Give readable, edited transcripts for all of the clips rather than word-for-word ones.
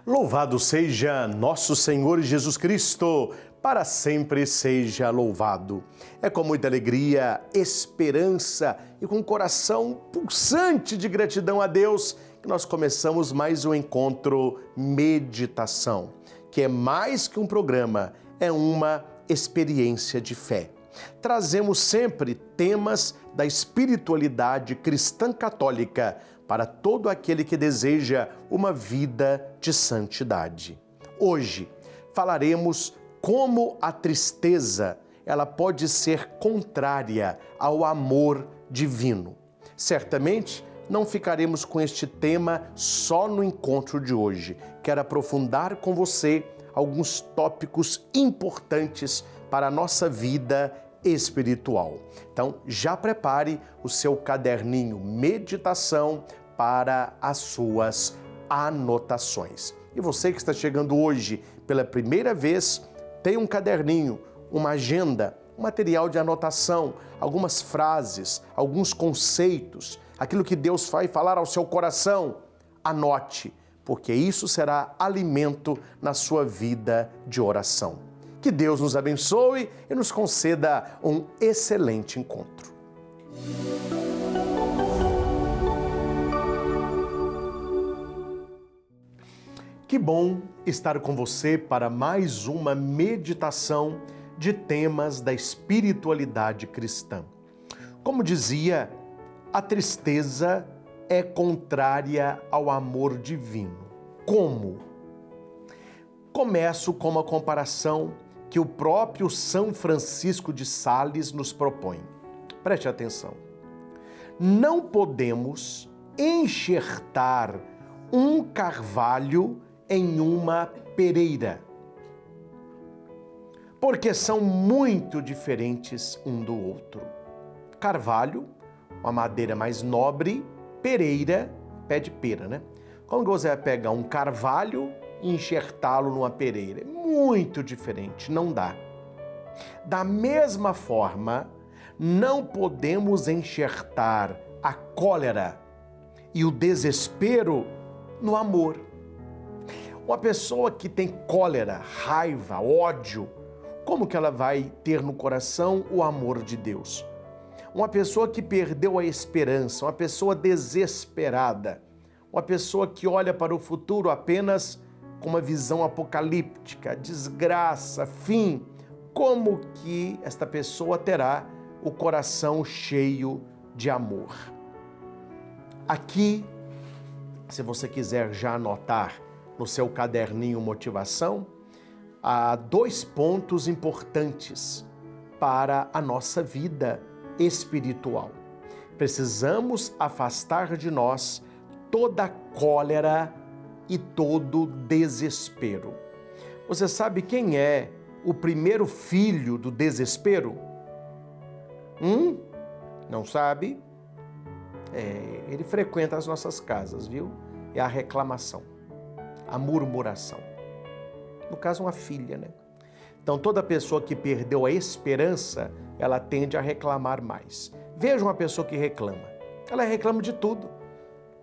Louvado seja nosso Senhor Jesus Cristo, para sempre seja louvado. É com muita alegria, esperança e com o coração pulsante de gratidão a Deus que nós começamos mais um encontro Meditação, que é mais que um programa, é uma experiência de fé. Trazemos sempre temas da espiritualidade cristã católica para todo aquele que deseja uma vida de santidade. Hoje falaremos como a tristeza ela pode ser contrária ao amor divino. Certamente não ficaremos com este tema só no encontro de hoje. Quero aprofundar com você alguns tópicos importantes para a nossa vida espiritual. Então, já prepare o seu caderninho Meditação para as suas anotações. E você que está chegando hoje pela primeira vez, tem um caderninho, uma agenda, um material de anotação, algumas frases, alguns conceitos, aquilo que Deus vai falar ao seu coração, anote, porque isso será alimento na sua vida de oração. Que Deus nos abençoe e nos conceda um excelente encontro. Que bom estar com você para mais uma meditação de temas da espiritualidade cristã. Como dizia, a tristeza é contrária ao amor divino. Como? Começo com uma comparação que o próprio São Francisco de Sales nos propõe. Preste atenção. Não podemos enxertar um carvalho em uma pereira, porque são muito diferentes um do outro. Carvalho, uma madeira mais nobre, pereira, pé de pera, né? Como você vai pegar um carvalho e enxertá-lo numa pereira? É muito diferente, não dá. Da mesma forma, não podemos enxertar a cólera e o desespero no amor. Uma pessoa que tem cólera, raiva, ódio, como que ela vai ter no coração o amor de Deus? Uma pessoa que perdeu a esperança, uma pessoa desesperada, uma pessoa que olha para o futuro apenas com uma visão apocalíptica, desgraça, fim, como que esta pessoa terá o coração cheio de amor? Aqui, se você quiser já anotar no seu caderninho Motivação, há 2 pontos importantes para a nossa vida espiritual. Precisamos afastar de nós toda cólera e todo desespero. Você sabe quem é o primeiro filho do desespero? Não sabe? Ele frequenta as nossas casas, viu? É a reclamação, a murmuração. No caso, uma filha, né? Então, toda pessoa que perdeu a esperança, ela tende a reclamar mais. Veja uma pessoa que reclama. Ela reclama de tudo.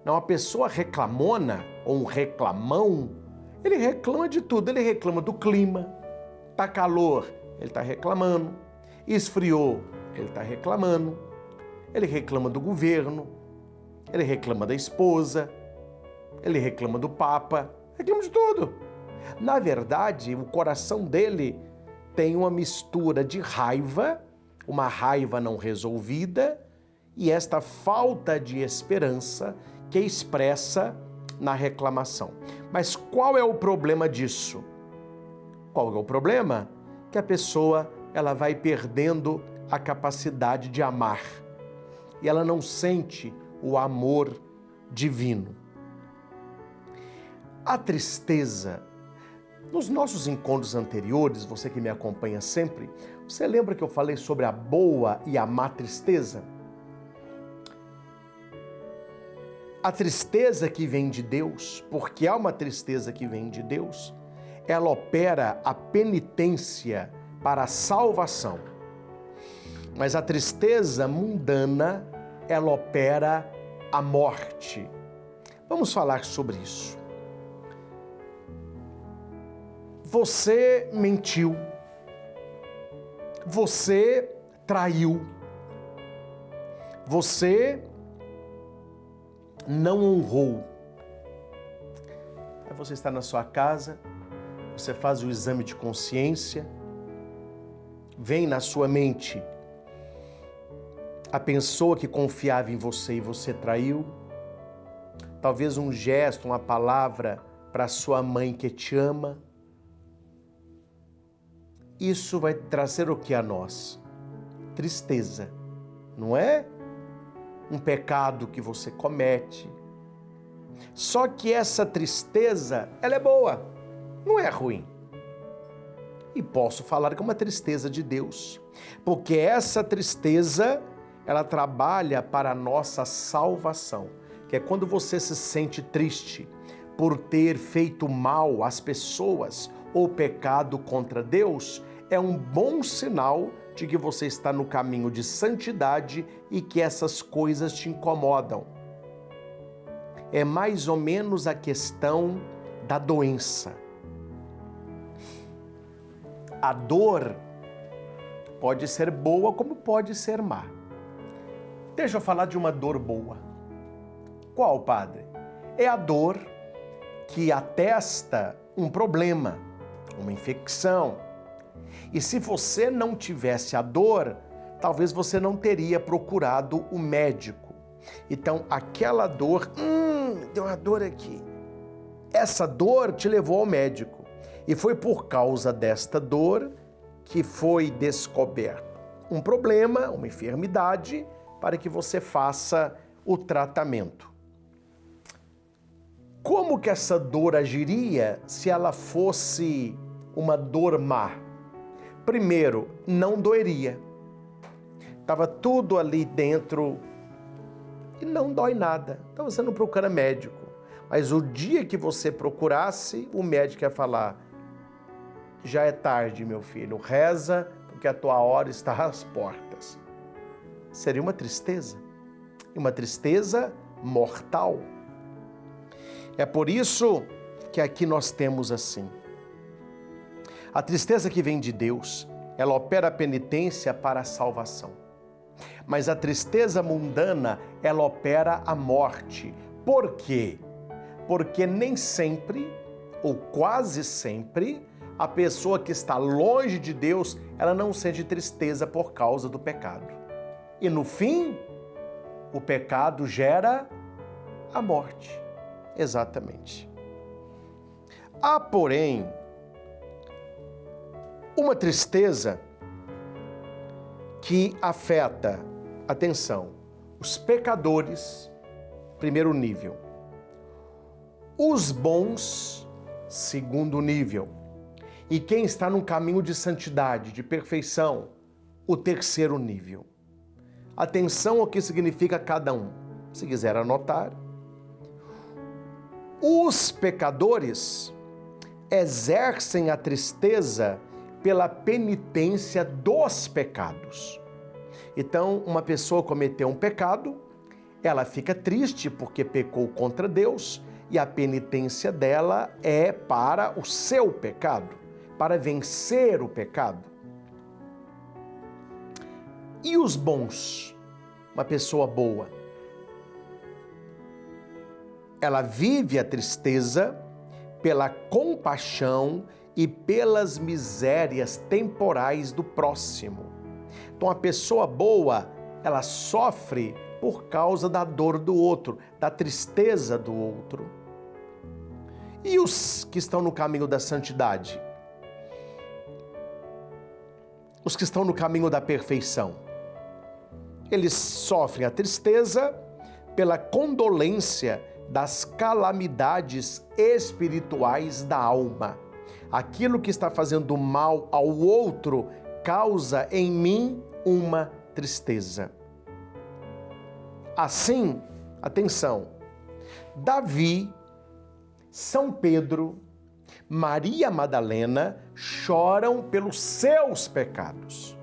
Não, uma pessoa reclamona ou um reclamão, ele reclama de tudo. Ele reclama do clima. Tá calor, ele está reclamando. Esfriou, ele está reclamando. Ele reclama do governo. Ele reclama da esposa. Ele reclama do Papa. Reclama de tudo. Na verdade, o coração dele tem uma mistura de raiva, uma raiva não resolvida, e esta falta de esperança que expressa na reclamação. Mas qual é o problema disso? Qual é o problema? Que a pessoa ela vai perdendo a capacidade de amar e ela não sente o amor divino. A tristeza, nos nossos encontros anteriores, você que me acompanha sempre, você lembra que eu falei sobre a boa e a má tristeza? A tristeza que vem de Deus, porque há uma tristeza que vem de Deus, ela opera a penitência para a salvação. Mas a tristeza mundana, ela opera a morte. Vamos falar sobre isso. você mentiu, você traiu, você não honrou. Aí você está na sua casa, você faz o exame de consciência, vem na sua mente a pessoa que confiava em você e você traiu, talvez um gesto, uma palavra para sua mãe que te ama. Isso vai trazer o que a nós? Tristeza, não é? Um pecado que você comete. Só que essa tristeza, ela é boa, não é ruim. E posso falar que é uma tristeza de Deus, porque essa tristeza, ela trabalha para a nossa salvação, que é quando você se sente triste por ter feito mal às pessoas ou pecado contra Deus, é um bom sinal de que você está no caminho de santidade e que essas coisas te incomodam. É mais ou menos a questão da doença. A dor pode ser boa como pode ser má. Deixa eu falar de uma dor boa. Qual, padre? É a dor que atesta um problema, uma infecção. E se você não tivesse a dor, talvez você não teria procurado o médico. Então, aquela dor, deu uma dor aqui. Essa dor te levou ao médico. E foi por causa desta dor que foi descoberto um problema, uma enfermidade, para que você faça o tratamento. Como que essa dor agiria se ela fosse uma dor má? Primeiro, não doeria. Estava tudo ali dentro e não dói nada. Então você não procura médico. Mas o dia que você procurasse, o médico ia falar: já é tarde, meu filho, reza, porque a tua hora está às portas. Seria uma tristeza. E uma tristeza mortal. É por isso que aqui nós temos assim. A tristeza que vem de Deus, ela opera a penitência para a salvação. Mas a tristeza mundana, ela opera a morte. Por quê? Porque nem sempre, ou quase sempre, a pessoa que está longe de Deus, ela não sente tristeza por causa do pecado. E no fim, o pecado gera a morte. Exatamente. Há, porém, uma tristeza que afeta, atenção, os pecadores, primeiro nível, os bons, segundo nível, e quem está num caminho de santidade, de perfeição, o terceiro nível. Atenção ao que significa cada um. Se quiser anotar. Os pecadores exercem a tristeza pela penitência dos pecados. Então, uma pessoa cometeu um pecado, ela fica triste porque pecou contra Deus e a penitência dela é para o seu pecado, para vencer o pecado. E os bons? Uma pessoa boa. Ela vive a tristeza pela compaixão e pelas misérias temporais do próximo. Então, a pessoa boa, ela sofre por causa da dor do outro, da tristeza do outro. E os que estão no caminho da santidade? Os que estão no caminho da perfeição? Eles sofrem a tristeza pela condolência das calamidades espirituais da alma. Aquilo que está fazendo mal ao outro causa em mim uma tristeza. Assim, atenção, Davi, São Pedro, Maria Madalena choram pelos seus pecados.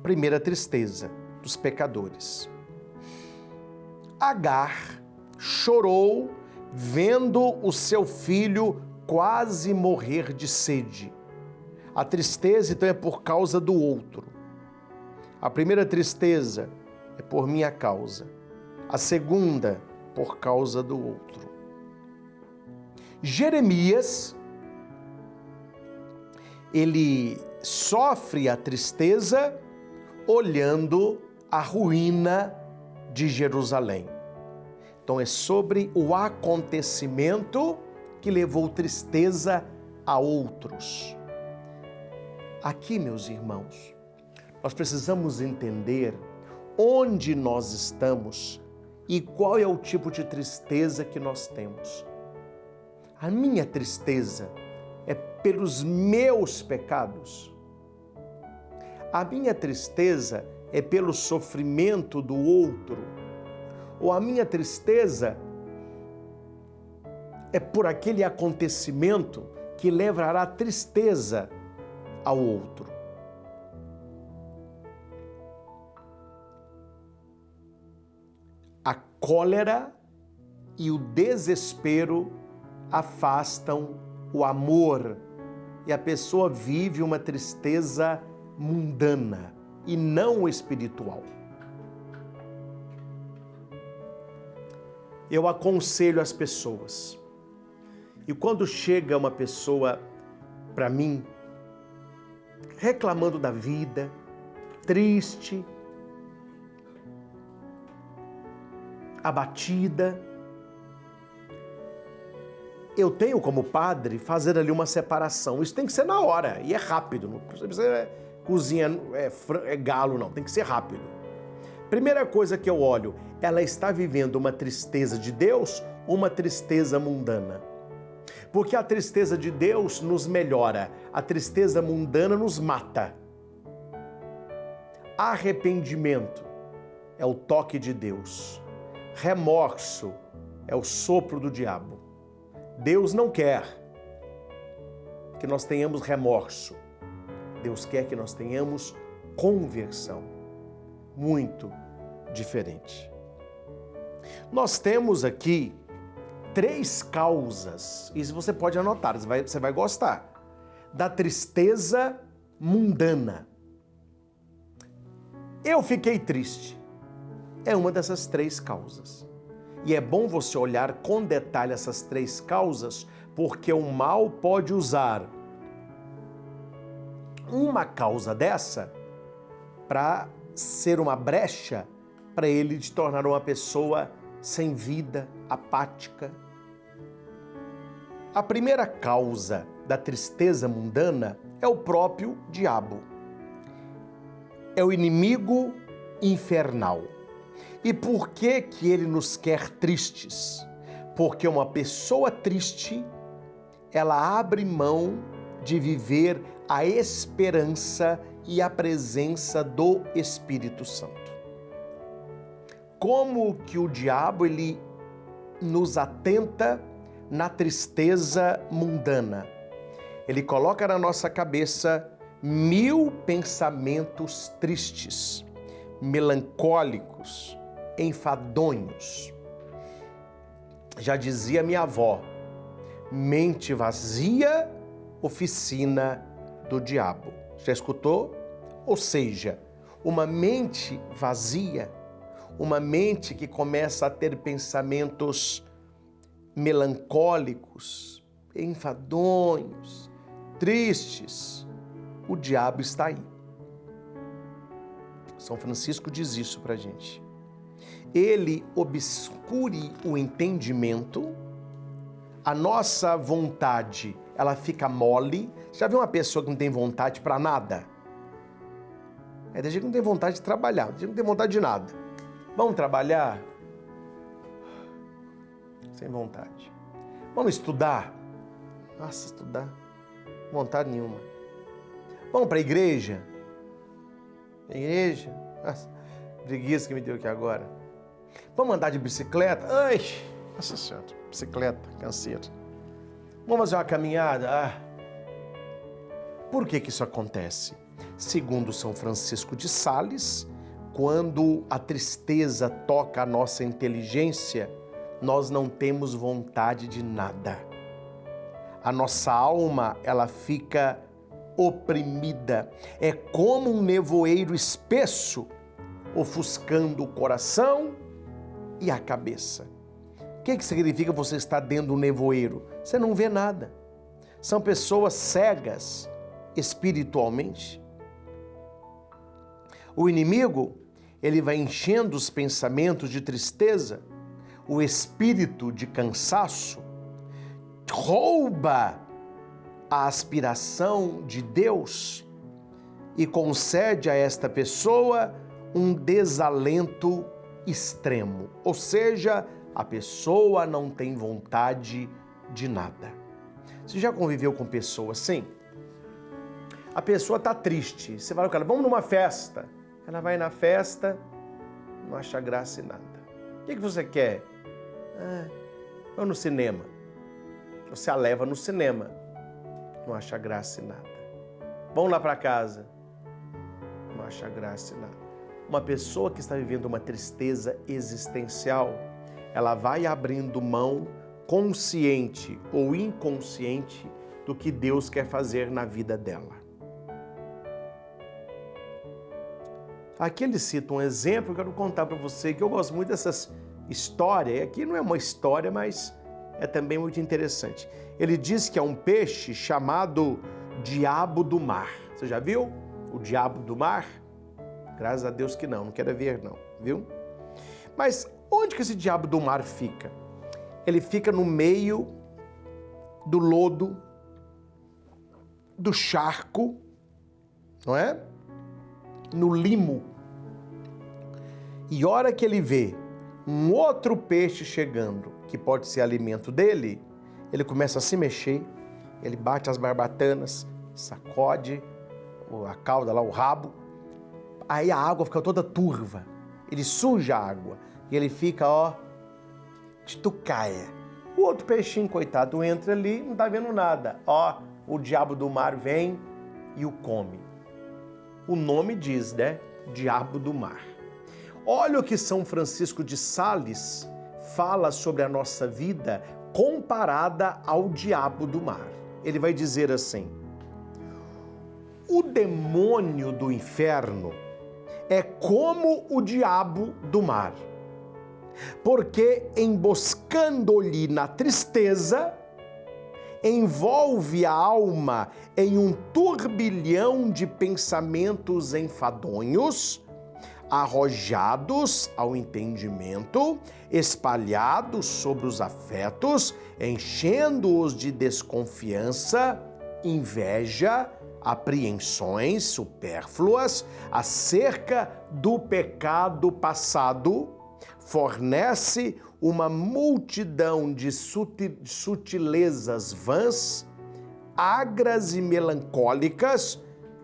Primeira tristeza dos pecadores. Agar chorou vendo o seu filho quase morrer de sede. A tristeza, então, é por causa do outro. A primeira tristeza é por minha causa. A segunda, por causa do outro. Jeremias, ele sofre a tristeza olhando a ruína de Jerusalém. Então é sobre o acontecimento que levou tristeza a outros. Aqui, meus irmãos, nós precisamos entender onde nós estamos e qual é o tipo de tristeza que nós temos. A minha tristeza é pelos meus pecados. A minha tristeza é pelo sofrimento do outro. Ou a minha tristeza é por aquele acontecimento que levará tristeza ao outro. A cólera e o desespero afastam o amor e a pessoa vive uma tristeza mundana e não espiritual. Eu aconselho as pessoas, e quando chega uma pessoa para mim reclamando da vida, triste, abatida, eu tenho como padre fazer ali uma separação. Isso tem que ser na hora e é rápido. Não precisa cozinhar galo, não. Tem que ser rápido. Primeira coisa que eu olho, ela está vivendo uma tristeza de Deus ou uma tristeza mundana? Porque a tristeza de Deus nos melhora, a tristeza mundana nos mata. Arrependimento é o toque de Deus. Remorso é o sopro do diabo. Deus não quer que nós tenhamos remorso. Deus quer que nós tenhamos conversão. Muito diferente. Nós temos aqui 3 causas, e você pode anotar, você vai gostar, da tristeza mundana. Eu fiquei triste. É uma dessas 3 causas. E é bom você olhar com detalhe essas 3 causas, porque o mal pode usar uma causa dessa para ser uma brecha para ele te tornar uma pessoa sem vida, apática. A primeira causa da tristeza mundana é o próprio diabo. É o inimigo infernal. E por que que ele nos quer tristes? Porque uma pessoa triste, ela abre mão de viver a esperança e a presença do Espírito Santo. Como que o diabo ele nos atenta na tristeza mundana? Ele coloca na nossa cabeça 1000 pensamentos tristes, melancólicos, enfadonhos. Já dizia minha avó, mente vazia, oficina do diabo. Já escutou? Ou seja, uma mente vazia, uma mente que começa a ter pensamentos melancólicos, enfadonhos, tristes, o diabo está aí. São Francisco diz isso pra gente. Ele obscure o entendimento, a nossa vontade, ela fica mole. Já viu uma pessoa que não tem vontade para nada? Tem gente que não tem vontade de trabalhar, tem gente que não tem vontade de nada. Vamos trabalhar? Sem vontade. Vamos estudar? Nossa, estudar? Vontade nenhuma. Vamos para a igreja? Igreja? Nossa, preguiça que me deu aqui agora. Vamos andar de bicicleta? Ai, nossa senhora, bicicleta, canseira. Vamos fazer uma caminhada? Por que que isso acontece? Segundo São Francisco de Sales, quando a tristeza toca a nossa inteligência, nós não temos vontade de nada. a nossa alma, ela fica oprimida. É como um nevoeiro espesso, ofuscando o coração e a cabeça. O que significa você estar dentro do nevoeiro? Você não vê nada. São pessoas cegas espiritualmente. O inimigo, ele vai enchendo os pensamentos de tristeza, o espírito de cansaço, rouba a aspiração de Deus e concede a esta pessoa um desalento extremo. Ou seja, a pessoa não tem vontade de nada. Você já conviveu com pessoas assim? A pessoa está triste. Você fala com ela, vamos numa festa. Ela vai na festa, não acha graça em nada. O que você quer? Vamos no cinema. Você a leva no cinema, não acha graça em nada. Vamos lá para casa, não acha graça em nada. Uma pessoa que está vivendo uma tristeza existencial, ela vai abrindo mão, consciente ou inconsciente, do que Deus quer fazer na vida dela. Aqui ele cita um exemplo que eu quero contar para você, que eu gosto muito dessas histórias, e aqui não é uma história, mas é também muito interessante. Ele diz que é um peixe chamado diabo do mar. Você já viu o diabo do mar? Graças a Deus que não quero ver não, viu? Mas onde que esse diabo do mar fica? Ele fica no meio do lodo, do charco, não é? No limo. E hora que ele vê um outro peixe chegando, que pode ser alimento dele, ele começa a se mexer, ele bate as barbatanas, sacode a cauda lá, o rabo, aí a água fica toda turva, ele suja a água e ele fica, de tucaia. O outro peixinho, coitado, entra ali, não tá vendo nada. O diabo do mar vem e o come. O nome diz, né? Diabo do mar. Olha o que São Francisco de Sales fala sobre a nossa vida comparada ao diabo do mar. Ele vai dizer assim: o demônio do inferno é como o diabo do mar, porque emboscando-lhe na tristeza, envolve a alma em um turbilhão de pensamentos enfadonhos, arrojados ao entendimento, espalhados sobre os afetos, enchendo-os de desconfiança, inveja, apreensões supérfluas acerca do pecado passado, fornece uma multidão de sutilezas vãs, agras e melancólicas,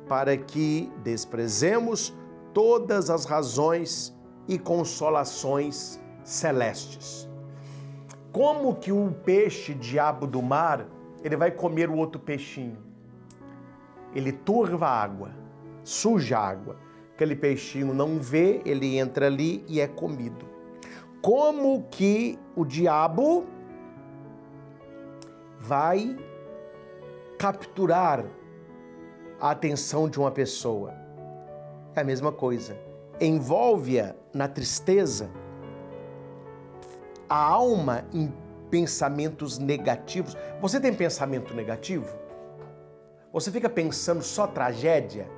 para que desprezemos todas as razões e consolações celestes. Como que o peixe diabo do mar, ele vai comer o outro peixinho? Ele turva a água, suja a água. Aquele peixinho não vê, ele entra ali e é comido. Como que o diabo vai capturar a atenção de uma pessoa? É a mesma coisa. Envolve-a na tristeza, a alma em pensamentos negativos. Você tem pensamento negativo? Você fica pensando só tragédia?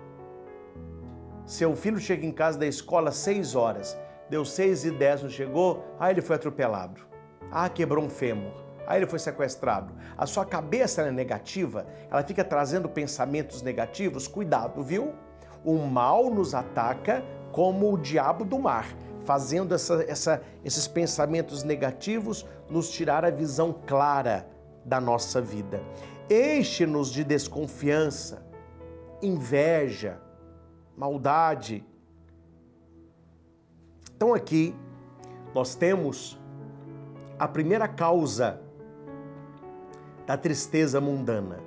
Seu filho chega em casa da escola às 6 horas, deu 6h10, não chegou, ele foi atropelado. Quebrou um fêmur. Ele foi sequestrado. A sua cabeça é negativa, ela fica trazendo pensamentos negativos. Cuidado, viu? O mal nos ataca como o diabo do mar, fazendo esses pensamentos negativos nos tirar a visão clara da nossa vida. Enche-nos de desconfiança, inveja, maldade. Então aqui nós temos a primeira causa da tristeza mundana,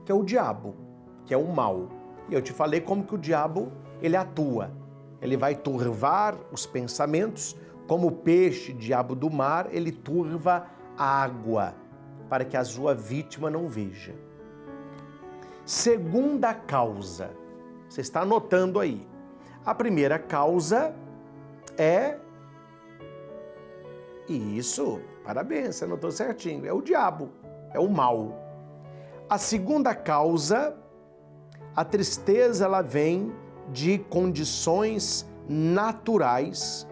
que é o diabo, que é o mal. E eu te falei como que o diabo, ele atua. Ele vai turvar os pensamentos, como o peixe, diabo do mar, ele turva a água, para que a sua vítima não veja. Segunda causa, você está anotando aí. A primeira causa é, isso, parabéns, você anotou certinho, é o diabo, é o mal. A segunda causa, a tristeza, ela vem de condições naturais,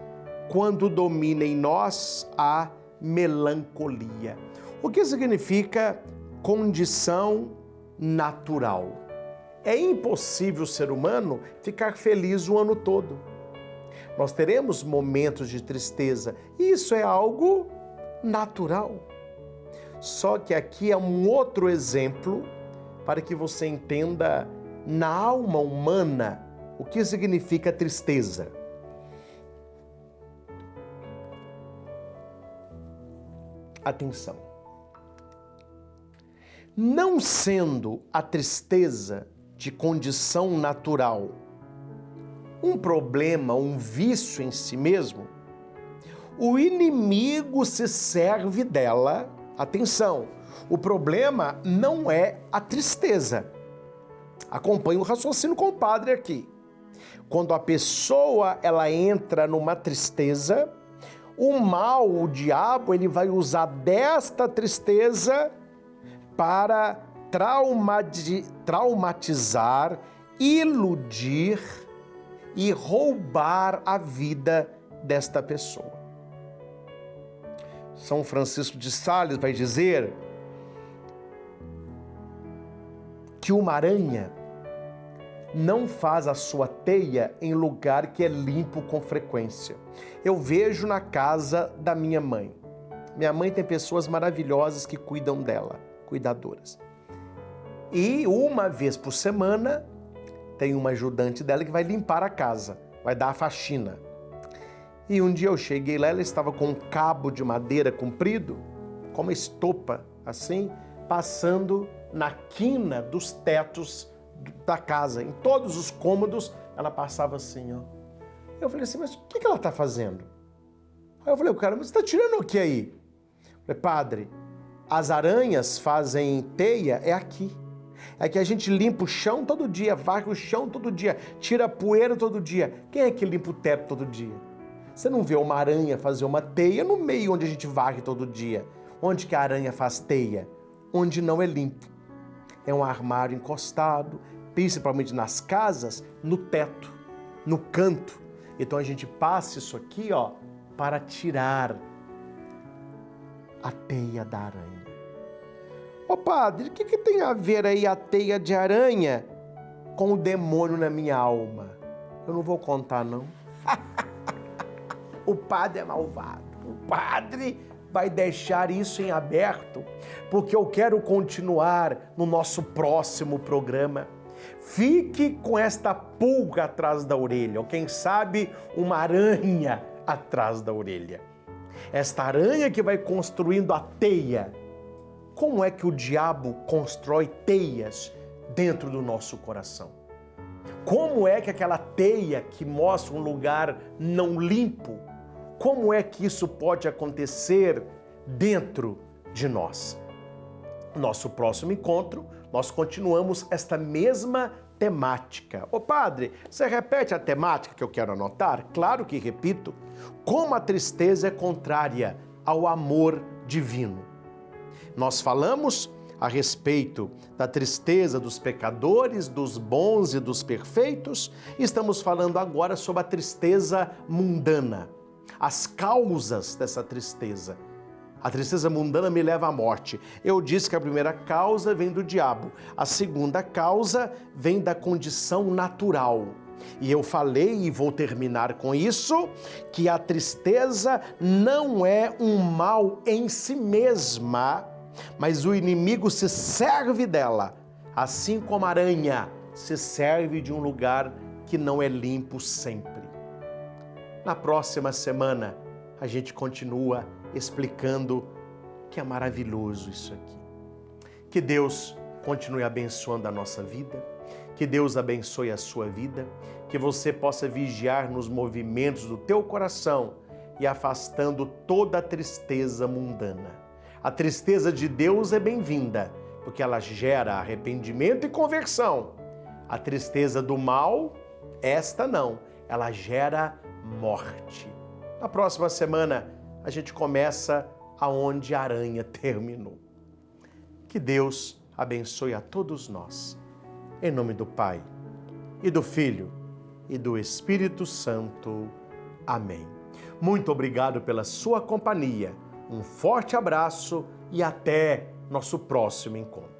quando domina em nós a melancolia. O que significa condição natural? É impossível o ser humano ficar feliz o ano todo. Nós teremos momentos de tristeza, e isso é algo natural. Só que aqui é um outro exemplo para que você entenda na alma humana o que significa tristeza. Atenção. Não sendo a tristeza de condição natural um problema, um vício em si mesmo, o inimigo se serve dela. Atenção, o problema não é a tristeza. Acompanhe o raciocínio com o padre aqui. Quando a pessoa ela entra numa tristeza, o mal, o diabo, ele vai usar desta tristeza para traumatizar, iludir e roubar a vida desta pessoa. São Francisco de Sales vai dizer que uma aranha não faz a sua teia em lugar que é limpo com frequência. Eu vejo na casa da minha mãe. Minha mãe tem pessoas maravilhosas que cuidam dela, cuidadoras. E uma vez por semana tem uma ajudante dela que vai limpar a casa, vai dar a faxina. E um dia eu cheguei lá, ela estava com um cabo de madeira comprido, com uma estopa assim, passando na quina dos tetos da casa. Em todos os cômodos, ela passava assim, ó. Eu falei assim, mas o que ela está fazendo? Aí eu falei, cara, mas você está tirando o que aí? Eu falei, padre, as aranhas fazem teia, é aqui. É que a gente limpa o chão todo dia, varre o chão todo dia, tira a poeira todo dia. Quem é que limpa o teto todo dia? Você não vê uma aranha fazer uma teia no meio onde a gente varre todo dia. Onde que a aranha faz teia? Onde não é limpo. É um armário encostado, principalmente nas casas, no teto, no canto. Então a gente passa isso aqui, ó, para tirar a teia da aranha. Ô padre, o que tem a ver aí a teia de aranha com o demônio na minha alma? Eu não vou contar, não. O padre é malvado. O padre vai deixar isso em aberto, porque eu quero continuar no nosso próximo programa. Fique com esta pulga atrás da orelha, ou quem sabe uma aranha atrás da orelha. Esta aranha que vai construindo a teia. Como é que o diabo constrói teias dentro do nosso coração? Como é que aquela teia que mostra um lugar não limpo, como é que isso pode acontecer dentro de nós? Nosso próximo encontro, nós continuamos esta mesma temática. Ô padre, você repete a temática que eu quero anotar? Claro que repito. Como a tristeza é contrária ao amor divino. Nós falamos a respeito da tristeza dos pecadores, dos bons e dos perfeitos. Estamos falando agora sobre a tristeza mundana, as causas dessa tristeza. A tristeza mundana me leva à morte. Eu disse que a primeira causa vem do diabo, a segunda causa vem da condição natural. E eu falei, e vou terminar com isso, que a tristeza não é um mal em si mesma, mas o inimigo se serve dela, assim como a aranha se serve de um lugar que não é limpo sempre. Na próxima semana, a gente continua explicando que é maravilhoso isso aqui. Que Deus continue abençoando a nossa vida, que Deus abençoe a sua vida, que você possa vigiar nos movimentos do teu coração e afastando toda a tristeza mundana. A tristeza de Deus é bem-vinda, porque ela gera arrependimento e conversão. A tristeza do mal, esta não, ela gera morte. Na próxima semana, a gente começa aonde a aranha terminou. Que Deus abençoe a todos nós. Em nome do Pai, e do Filho, e do Espírito Santo. Amém. Muito obrigado pela sua companhia. Um forte abraço e até nosso próximo encontro.